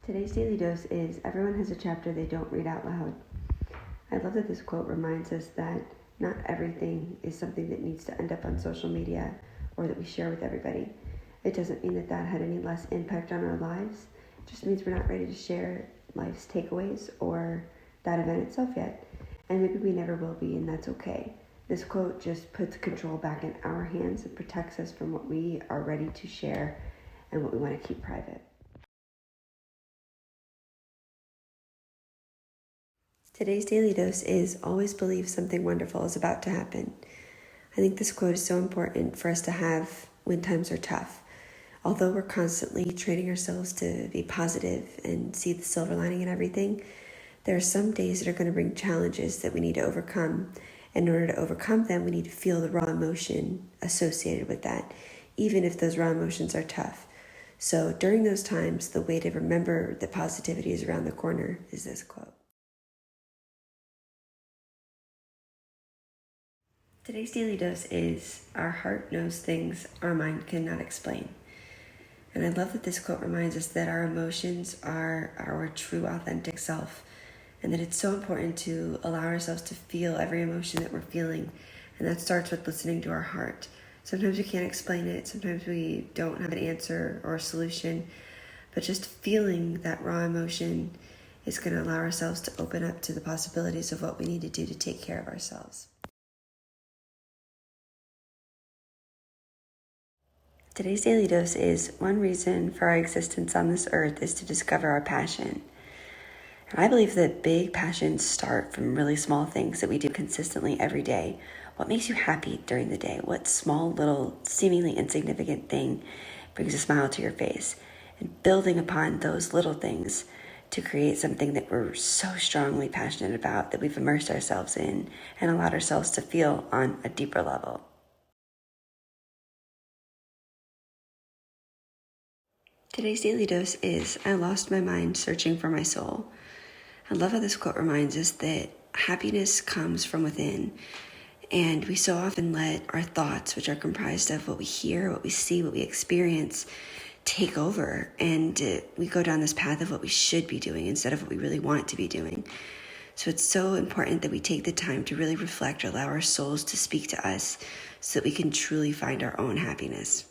Today's daily dose is everyone has a chapter they don't read out loud. I love that this quote reminds us that not everything is something that needs to end up on social media or that we share with everybody. It doesn't mean that had any less impact on our lives. It just means we're not ready to share life's takeaways or that event itself yet. And maybe we never will be, and that's okay. This quote just puts control back in our hands and protects us from what we are ready to share and what we want to keep private. Today's daily dose is always believe something wonderful is about to happen. I think this quote is so important for us to have when times are tough. Although we're constantly training ourselves to be positive and see the silver lining in everything, there are some days that are going to bring challenges that we need to overcome. And in order to overcome them, we need to feel the raw emotion associated with that, even if those raw emotions are tough. So during those times, the way to remember that positivity is around the corner is this quote. Today's daily dose is our heart knows things our mind cannot explain. And I love that this quote reminds us that our emotions are our true authentic self, and that it's so important to allow ourselves to feel every emotion that we're feeling. And that starts with listening to our heart. Sometimes we can't explain it. Sometimes we don't have an answer or a solution, but just feeling that raw emotion is going to allow ourselves to open up to the possibilities of what we need to do to take care of ourselves. Today's daily dose is one reason for our existence on this earth is to discover our passion. And I believe that big passions start from really small things that we do consistently every day. What makes you happy during the day? What small, little, seemingly insignificant thing brings a smile to your face? And building upon those little things to create something that we're so strongly passionate about, that we've immersed ourselves in and allowed ourselves to feel on a deeper level. Today's daily dose is I lost my mind searching for my soul. I love how this quote reminds us that happiness comes from within, and we so often let our thoughts, which are comprised of what we hear, what we see, what we experience, take over, and we go down this path of what we should be doing instead of what we really want to be doing. So it's so important that we take the time to really reflect, allow our souls to speak to us so that we can truly find our own happiness.